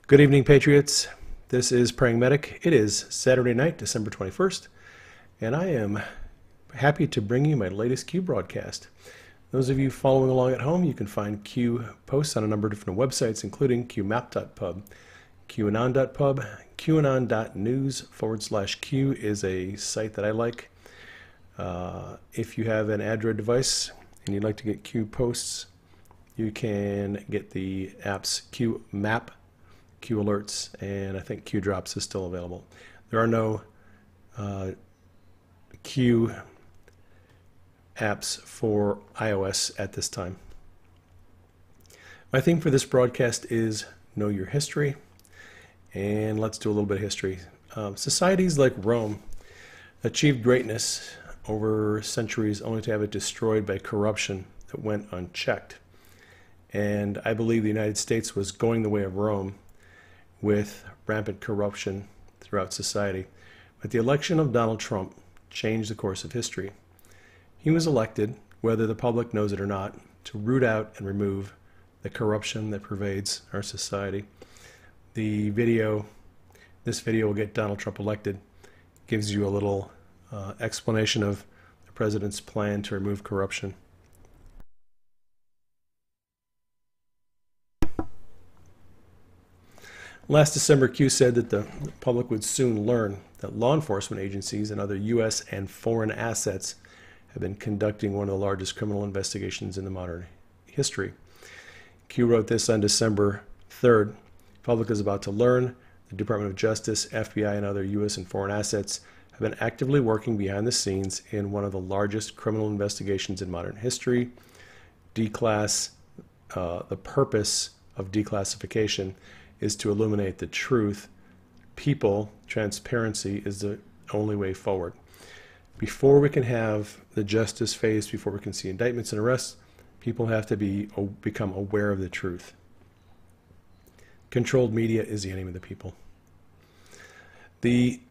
Good evening, Patriots. This is Praying Medic. It is Saturday night, December 21st, and I am happy to bring you my latest Q broadcast. Those of you following along at home, you can find Q posts on a number of different websites, including qmap.pub, qanon.pub, qanon.news/Q is a site that I like. If you have an Android device and you'd like to get Q posts, you can get the apps QMap, Q Alerts, and I think Q Drops is still available. There are no Q apps for iOS at this time. My theme for this broadcast is Know Your History, and let's do a little bit of history. Societies like Rome achieved greatness over centuries only to have it destroyed by corruption that went unchecked. And I believe the United States was going the way of Rome with rampant corruption throughout society. But the election of Donald Trump changed the course of history. He was elected, whether the public knows it or not, to root out and remove the corruption that pervades our society. This video will get Donald Trump elected, gives you a little explanation of the president's plan to remove corruption. Last December, Q said that the public would soon learn that law enforcement agencies and other U.S. and foreign assets have been conducting one of the largest criminal investigations in the modern history. Q wrote this on December 3rd. The public is about to learn the Department of Justice, FBI, and other U.S. and foreign assets have been actively working behind the scenes in one of the largest criminal investigations in modern history. The purpose of declassification is to illuminate the truth. Transparency is the only way forward. Before we can have the justice phase, before we can see indictments and arrests, people have to become aware of the truth. Controlled media is the enemy of the people. The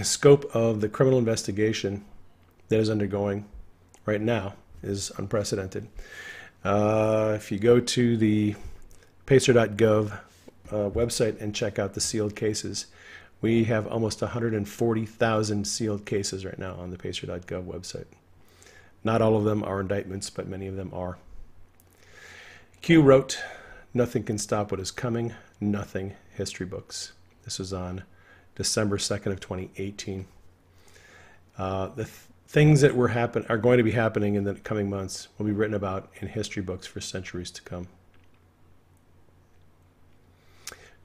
scope of the criminal investigation that is undergoing right now is unprecedented. If you go to the pacer.gov website and check out the sealed cases, we have almost 140,000 sealed cases right now on the pacer.gov website. Not all of them are indictments, but many of them are. Q wrote, "Nothing can stop what is coming, nothing history books." This was on December 2nd of 2018. Things that are going to be happening in the coming months will be written about in history books for centuries to come.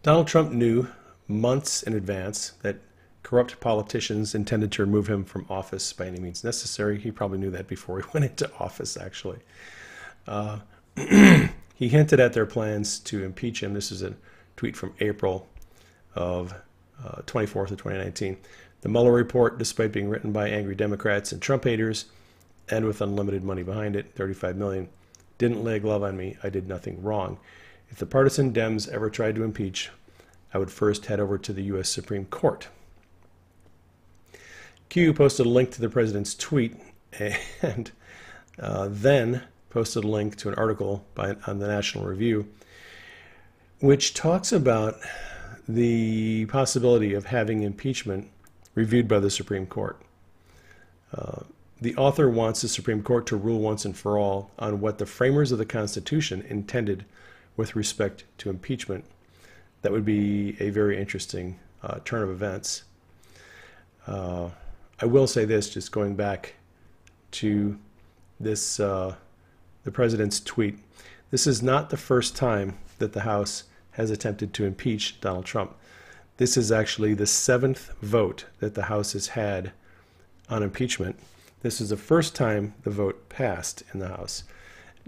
Donald Trump knew months in advance that corrupt politicians intended to remove him from office by any means necessary. He probably knew that before he went into office, actually. He hinted at their plans to impeach him. This is a tweet from April of 24th of 2019. "The Mueller report, despite being written by angry Democrats and Trump haters, and with unlimited money behind it, $35 million, didn't lay a glove on me. I did nothing wrong. If the partisan Dems ever tried to impeach, I would first head over to the U.S. Supreme Court." Q posted a link to the president's tweet and then posted a link to an article on the National Review, which talks about the possibility of having impeachment reviewed by the Supreme Court. The author wants the Supreme Court to rule once and for all on what the framers of the Constitution intended with respect to impeachment. That would be a very interesting turn of events. I will say this, just going back to this, the president's tweet. This is not the first time that the House has attempted to impeach Donald Trump. This is actually the 7th vote that the House has had on impeachment. This is the first time the vote passed in the House.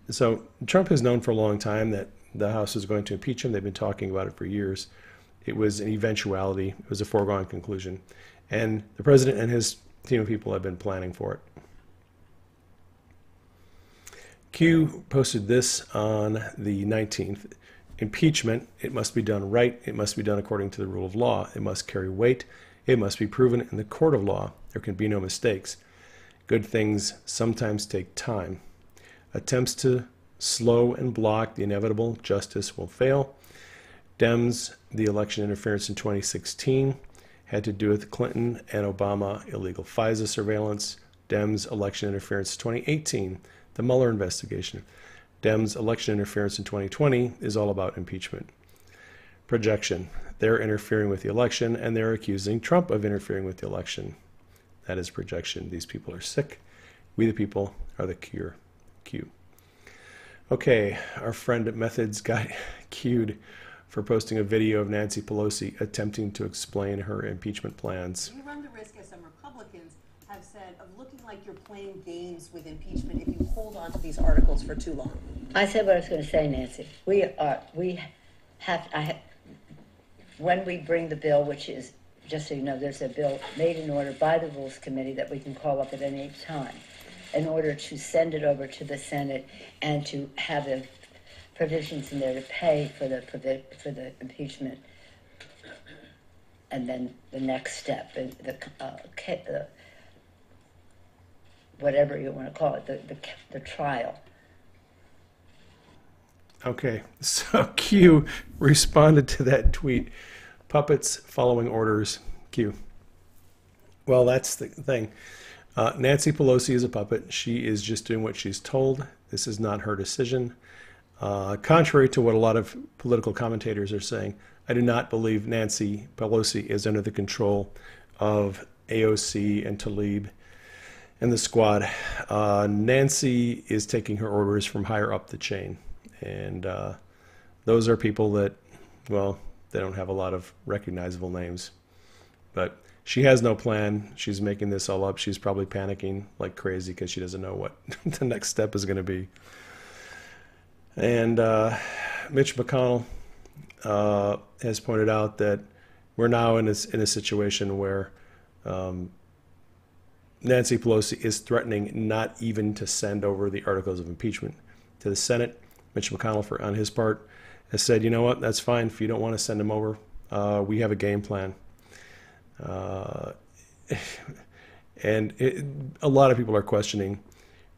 So Trump has known for a long time that the House is going to impeach him. They've been talking about it for years. It was an eventuality. It was a foregone conclusion. And the president and his team of people have been planning for it. Q posted this on the 19th. "Impeachment, it must be done right. It must be done according to the rule of law. It must carry weight. It must be proven in the court of law. There can be no mistakes. Good things sometimes take time. Attempts to slow and block the inevitable justice will fail. Dems, the election interference in 2016 had to do with Clinton and Obama illegal FISA surveillance. Dems, election interference 2018, the Mueller investigation. Dems, election interference in 2020 is all about impeachment. Projection. They're interfering with the election, and they're accusing Trump of interfering with the election. That is projection. These people are sick. We the people are the cure. Q. Okay, our friend at Methods got cued for posting a video of Nancy Pelosi attempting to explain her impeachment plans. You run the risk, as some Republicans have said, of looking like you're playing games with impeachment if you hold on to these articles for too long. I said what I was going to say, Nancy. When we bring the bill, which is, just so you know, there's a bill made in order by the Rules Committee that we can call up at any time in order to send it over to the Senate and to have the provisions in there to pay for the impeachment. And then the next step, whatever you want to call it, the trial. Okay, so Q responded to that tweet. Puppets following orders. Q. Well, that's the thing. Nancy Pelosi is a puppet. She is just doing what she's told. This is not her decision. Contrary to what a lot of political commentators are saying, I do not believe Nancy Pelosi is under the control of AOC and Tlaib and the squad. Nancy is taking her orders from higher up the chain. And those are people that, well, they don't have a lot of recognizable names. But she has no plan. She's making this all up. She's probably panicking like crazy because she doesn't know what the next step is going to be. And Mitch McConnell has pointed out that we're now in a situation where Nancy Pelosi is threatening not even to send over the articles of impeachment to the Senate. Mitch McConnell, on his part, has said, you know what, that's fine. If you don't want to send them over, we have a game plan. And a lot of people are questioning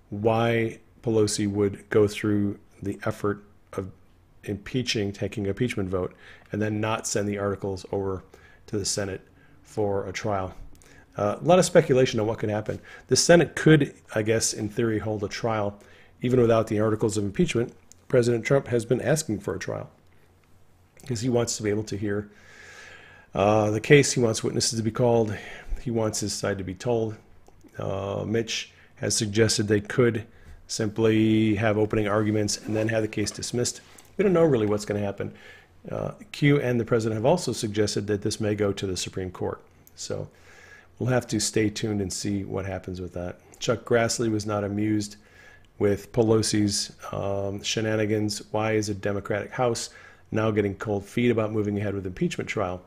why Pelosi would go through the effort of taking an impeachment vote, and then not send the articles over to the Senate for a trial. A lot of speculation on what could happen. The Senate could, I guess, in theory, hold a trial even without the articles of impeachment. President Trump has been asking for a trial because he wants to be able to hear the case. He wants witnesses to be called. He wants his side to be told. Mitch has suggested they could simply have opening arguments and then have the case dismissed. We don't know really what's going to happen. Q and the president have also suggested that this may go to the Supreme Court. So we'll have to stay tuned and see what happens with that. Chuck Grassley was not amused with Pelosi's shenanigans. Why is a Democratic House now getting cold feet about moving ahead with impeachment trial?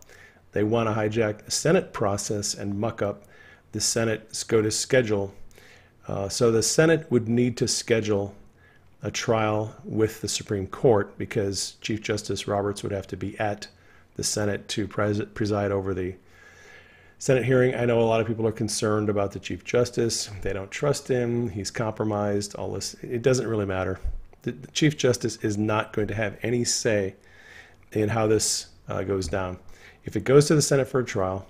They want to hijack the Senate process and muck up the Senate SCOTUS schedule. So the Senate would need to schedule a trial with the Supreme Court because Chief Justice Roberts would have to be at the Senate to preside over the Senate hearing. I know a lot of people are concerned about the Chief Justice. They don't trust him. He's compromised. All this. It doesn't really matter. The Chief Justice is not going to have any say in how this goes down. If it goes to the Senate for a trial,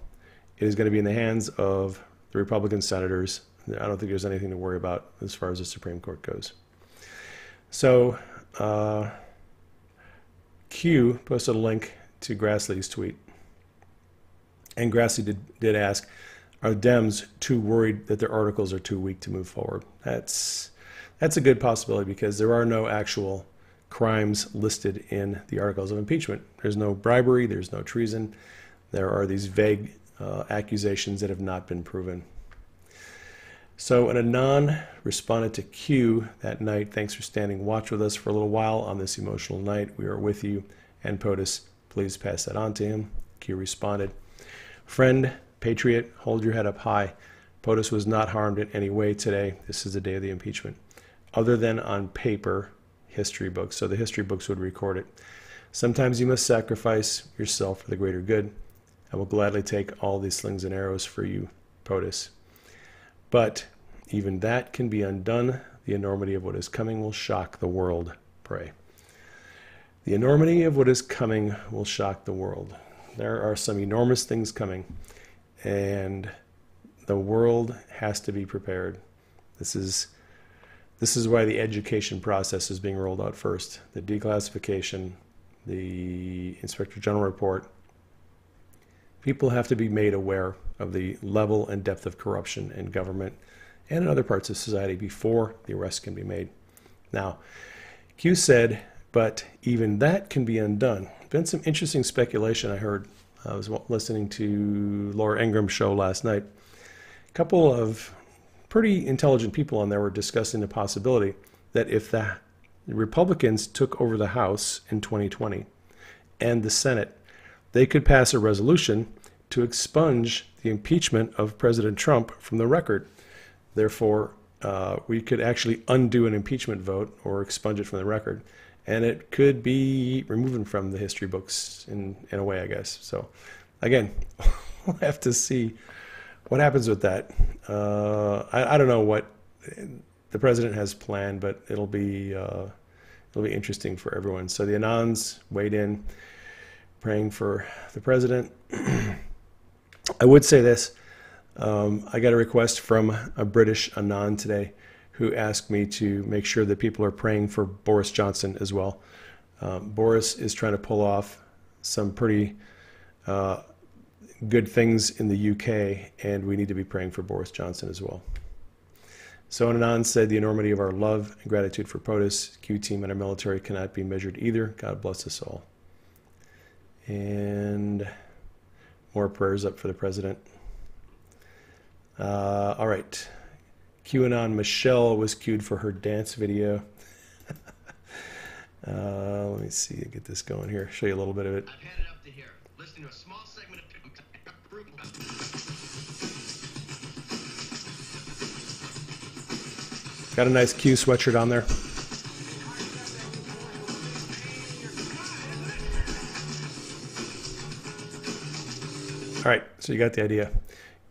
it is going to be in the hands of the Republican senators. I don't think there's anything to worry about as far as the Supreme Court goes. So Q posted a link to Grassley's tweet. And Grassley did ask, are Dems too worried that their articles are too weak to move forward? That's a good possibility because there are no actual crimes listed in the articles of impeachment. There's no bribery, there's no treason. There are these vague accusations that have not been proven. So an Anon responded to Q that night. Thanks for standing watch with us for a little while on this emotional night. We are with you. And POTUS, please pass that on to him. Q responded, friend, patriot, hold your head up high. POTUS was not harmed in any way today. This is the day of the impeachment. Other than on paper, history books. So the history books would record it. Sometimes you must sacrifice yourself for the greater good. I will gladly take all these slings and arrows for you, POTUS. But even that can be undone. The enormity of what is coming will shock the world. Pray. The enormity of what is coming will shock the world. There are some enormous things coming, and the world has to be prepared. This is why the education process is being rolled out first. The declassification, the Inspector General report. People have to be made aware of the level and depth of corruption in government and in other parts of society before the arrest can be made. Now, Q said, but even that can be undone. Been some interesting speculation I heard. I was listening to Laura Ingram's show last night. A couple of pretty intelligent people on there were discussing the possibility that if the Republicans took over the House in 2020 and the Senate, they could pass a resolution to expunge the impeachment of President Trump from the record. Therefore, we could actually undo an impeachment vote or expunge it from the record. And it could be removed from the history books in a way, I guess. So, again, we'll have to see what happens with that. I don't know what the president has planned, but it'll be interesting for everyone. So the Anons weighed in, praying for the president. I would say this. I got a request from a British Anon today who asked me to make sure that people are praying for Boris Johnson as well. Boris is trying to pull off some pretty good things in the UK, and we need to be praying for Boris Johnson as well. So Anon said, the enormity of our love and gratitude for POTUS, Q team, and our military cannot be measured either. God bless us all. And more prayers up for the president. All right. QAnon Michelle was queued for her dance video. Let me see, get this going here. Show you a little bit of it. I've headed up to here, listening to a small segment of Got a nice Q sweatshirt on there. All right, so you got the idea.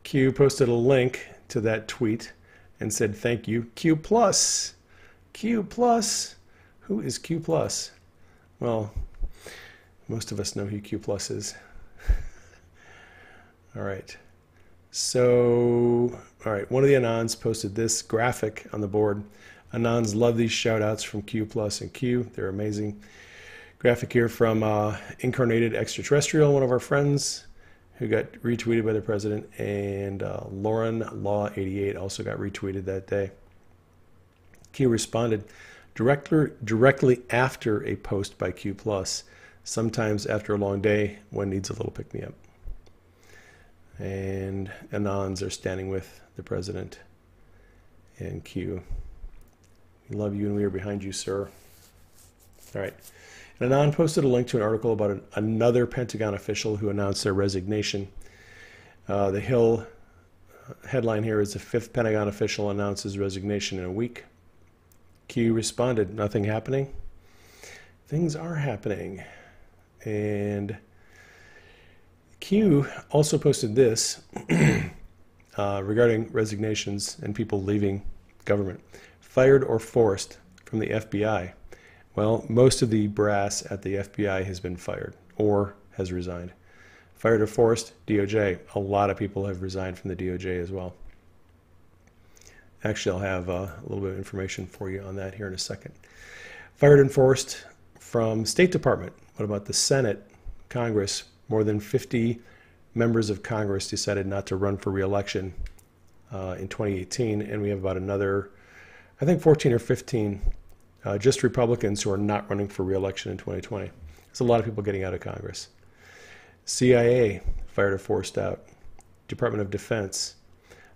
Q posted a link to that tweet and said, thank you, Q+. Q+. Who is Q+? Well, most of us know who Q+ is. All right. So, all right, one of the Anons posted this graphic on the board. Anons love these shout outs from Q+ and Q. They're amazing. Graphic here from Incarnated Extraterrestrial, one of our friends, who got retweeted by the president, and Lauren Law 88 also got retweeted that day. Q responded directly after a post by Q+, sometimes after a long day when needs a little pick-me-up. And Anons are standing with the president and Q. We love you and we are behind you, sir. All right. And Anon posted a link to an article about another Pentagon official who announced their resignation. The Hill headline here is the 5th Pentagon official announces resignation in a week. Q responded, nothing happening. Things are happening. And Q also posted this regarding resignations and people leaving government. Fired or forced from the FBI. Well, most of the brass at the FBI has been fired or has resigned. Fired or forced, DOJ. A lot of people have resigned from the DOJ as well. Actually, I'll have a little bit of information for you on that here in a second. Fired and forced from State Department. What about the Senate, Congress? More than 50 members of Congress decided not to run for re-election in 2018, and we have about another, I think 14 or 15 just Republicans who are not running for re-election in 2020. There's a lot of people getting out of Congress. CIA, fired or forced out. Department of Defense,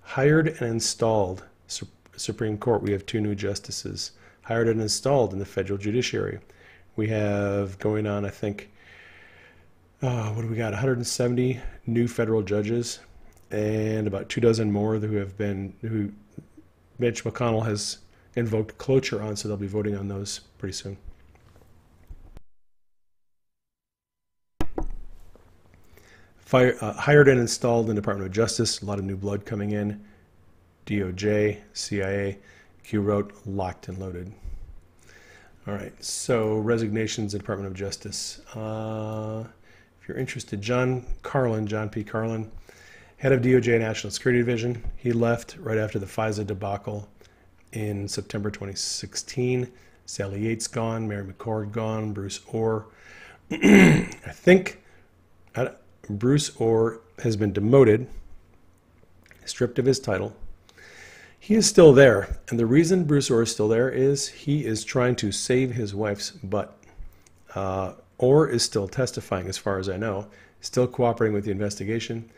hired and installed. Supreme Court, we have 2 new justices. Hired and installed in the federal judiciary. We have going on, I think, what do we got? 170 new federal judges and about 24 more who Mitch McConnell has invoked cloture on, so they'll be voting on those pretty soon. Hired and installed in the Department of Justice, a lot of new blood coming in. DOJ, CIA, Q wrote, locked and loaded. All right, so resignations in Department of Justice. If you're interested, John P. Carlin, head of DOJ National Security Division. He left right after the FISA debacle in September 2016. Sally Yates gone, Mary McCord gone, Bruce Orr. I think Bruce Orr has been demoted, stripped of his title. He is still there, and the reason Bruce Orr is still there is he is trying to save his wife's butt. Orr is still testifying, as far as I know, still cooperating with the investigation,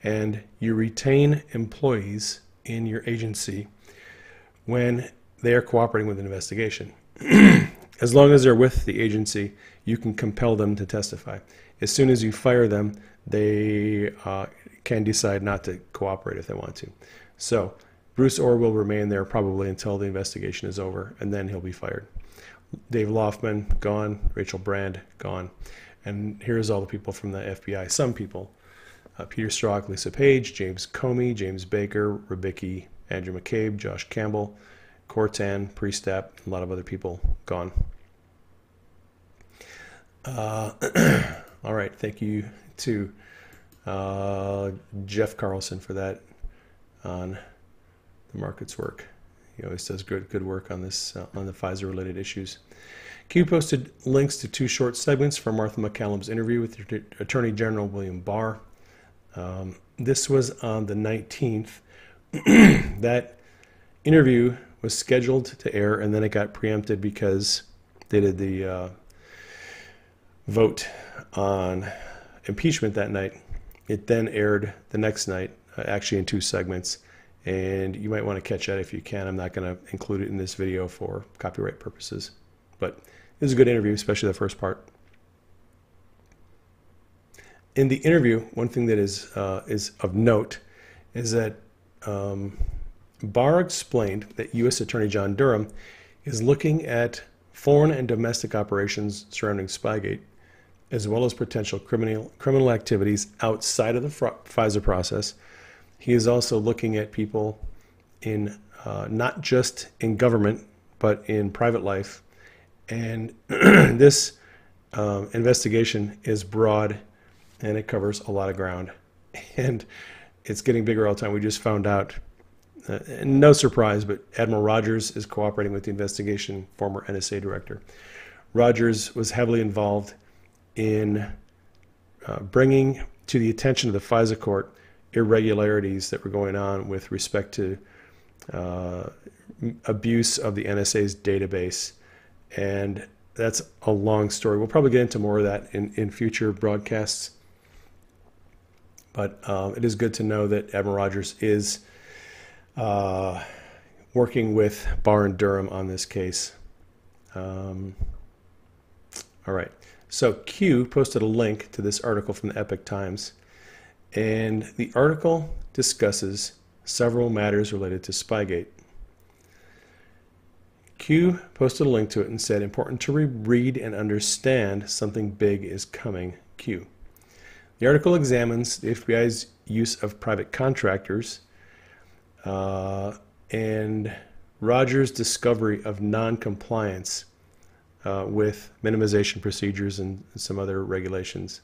and you retain employees in your agency when they are cooperating with an investigation. As long as they're with the agency, you can compel them to testify. As soon as you fire them, they can decide not to cooperate if they want to. So Bruce Orr will remain there probably until the investigation is over, and then he'll be fired. Dave Loffman, gone. Rachel Brand, gone. And here's all the people from the FBI. Some people. Peter Strzok, Lisa Page, James Comey, James Baker, Ribicki, Andrew McCabe, Josh Campbell, Cortan, Priestap, a lot of other people gone. All right, thank you to Jeff Carlson for that on the markets work. He always does good work on this on the FISA related issues. Q posted links to 2 short segments from Martha McCallum's interview with Attorney General William Barr. This was on the 19th. That interview was scheduled to air, and then it got preempted because they did the vote on impeachment that night. It then aired the next night, actually in 2 segments, and you might want to catch that if you can. I'm not going to include it in this video for copyright purposes, but it was a good interview, especially the first part. In the interview, one thing that is of note is that Barr explained that U.S. Attorney John Durham is looking at foreign and domestic operations surrounding Spygate, as well as potential criminal activities outside of the FISA process. He is also looking at people in not just in government, but in private life. And this investigation is broad, and it covers a lot of ground. And it's getting bigger all the time. We just found out, no surprise, but Admiral Rogers is cooperating with the investigation, former NSA director. Rogers was heavily involved in bringing to the attention of the FISA court irregularities that were going on with respect to abuse of the NSA's database. And that's a long story. We'll probably get into more of that in future broadcasts. But it is good to know that Admiral Rogers is working with Barr and Durham on this case. All right. So Q posted a link to this article from the Epoch Times. And the article discusses several matters related to Spygate. Q posted a link to it and said, important to read and understand, something big is coming, Q. The article examines the FBI's use of private contractors and Rogers' discovery of non-compliance with minimization procedures and some other regulations.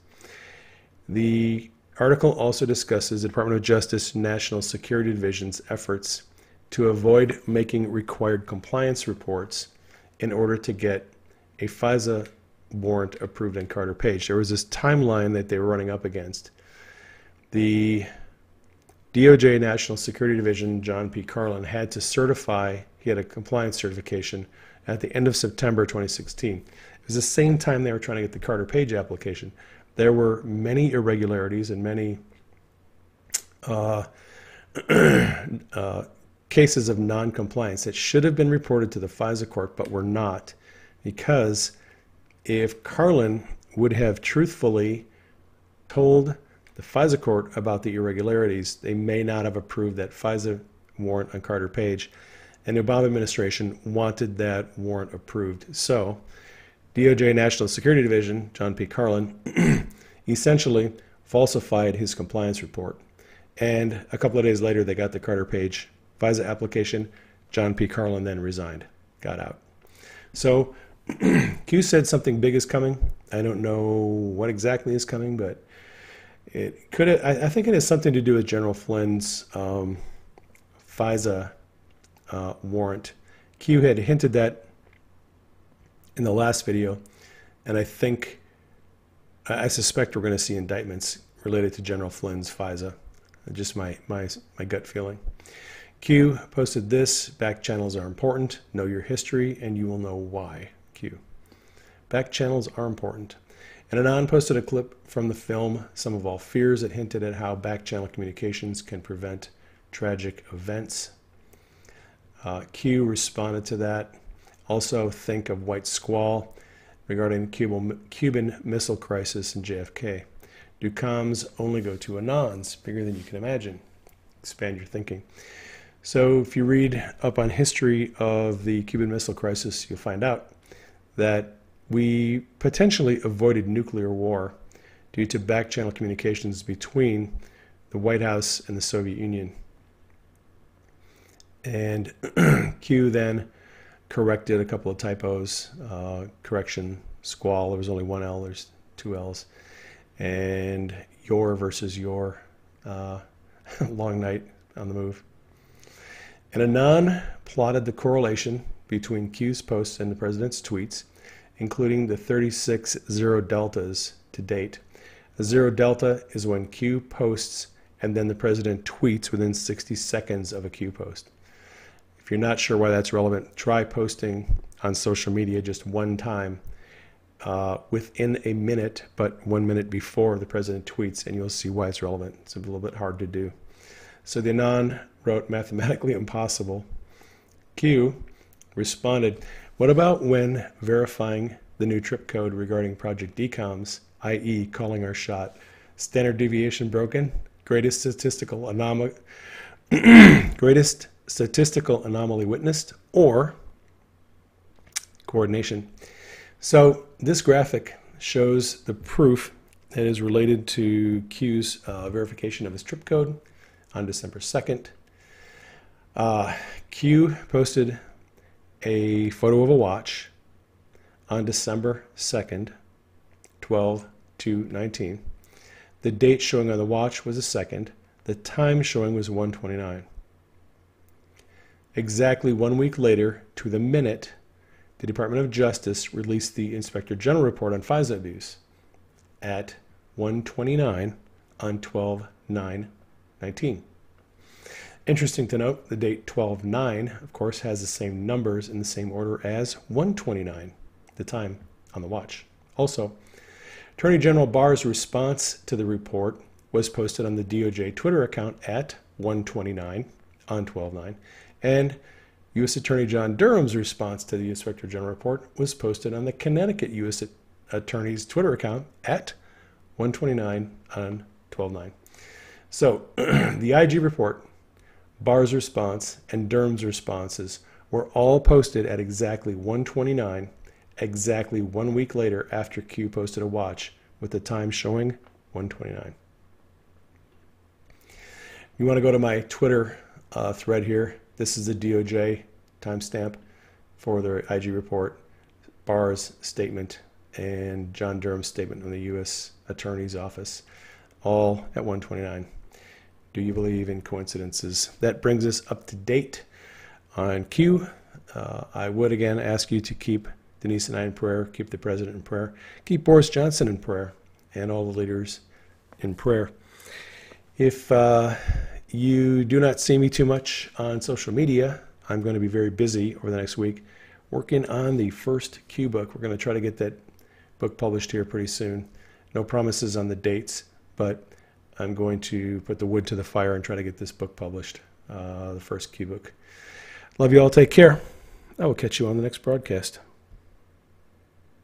The article also discusses the Department of Justice National Security Division's efforts to avoid making required compliance reports in order to get a FISA warrant approved on Carter Page. There was this timeline that they were running up against. The DOJ National Security Division, John P. Carlin, had to certify, he had a compliance certification at the end of September 2016. It was the same time they were trying to get the Carter Page application. There were many irregularities and many cases of non-compliance that should have been reported to the FISA court but were not, because if Carlin would have truthfully told the FISA court about the irregularities, they may not have approved that FISA warrant on Carter Page, and the Obama administration wanted that warrant approved. So DOJ National Security Division, John P. Carlin, essentially falsified his compliance report. And a couple of days later, they got the Carter Page FISA application. John P. Carlin then resigned, got out. So Q said something big is coming. I don't know what exactly is coming, but it could. I think it has something to do with General Flynn's FISA warrant. Q had hinted that in the last video, and I suspect we're going to see indictments related to General Flynn's FISA. Just my gut feeling. Q posted this: back channels are important. Know your history and you will know why. Q. Back channels are important. And Anon posted a clip from the film Sum of All Fears that hinted at how back channel communications can prevent tragic events. Q responded to that. Also, think of White Squall regarding the Cuban Missile Crisis and JFK. Do comms only go to Anons? Bigger than you can imagine. Expand your thinking. So if you read up on history of the Cuban Missile Crisis, you'll find out that we potentially avoided nuclear war due to back channel communications between the White House and the Soviet Union. And Q then corrected a couple of typos. Correction, squall, there was only one L, there's two L's. And your versus your, long night on the move. And Anon plotted the correlation between Q's posts and the president's tweets, including the 36 zero deltas to date. A zero delta is when Q posts and then the president tweets within 60 seconds of a Q post. If you're not sure why that's relevant, try posting on social media just one time within a minute, but 1 minute before the president tweets, and you'll see why it's relevant. It's a little bit hard to do. So the Anon wrote mathematically impossible. Q responded, what about when verifying the new trip code regarding Project DCOMS, i.e. calling our shot, standard deviation broken, greatest statistical anomaly witnessed, or coordination? So this graphic shows the proof that is related to Q's verification of his trip code on December 2nd. Q posted a photo of a watch on December 2nd, 12/2/19. The date showing on the watch was the 2nd. The time showing was 1:29. Exactly 1 week later, to the minute, the Department of Justice released the Inspector General report on FISA abuse at 1:29 on 12/9/19. Interesting to note, the date 12/9, of course, has the same numbers in the same order as 1:29, the time on the watch. Also, Attorney General Barr's response to the report was posted on the DOJ Twitter account at 1:29 on 12/9, and U.S. Attorney John Durham's response to the Inspector General report was posted on the Connecticut U.S. Attorney's Twitter account at 1:29 on 12/9. So the IG report, Barr's response, and Durham's responses were all posted at exactly 1:29, exactly 1 week later after Q posted a watch with the time showing 1:29. You want to go to my Twitter thread here. This is the DOJ timestamp for the IG report, Barr's statement, and John Durham's statement from the U.S. Attorney's Office, all at 1:29. Do you believe in coincidences? That brings us up to date on Q. I would again ask you to keep Denise and I in prayer, keep the president in prayer, keep Boris Johnson in prayer, and all the leaders in prayer. If you do not see me too much on social media, I'm going to be very busy over the next week working on the first Q book. We're going to try to get that book published here pretty soon. No promises on the dates, but I'm going to put the wood to the fire and try to get this book published, the first Q book. Love you all. Take care. I will catch you on the next broadcast.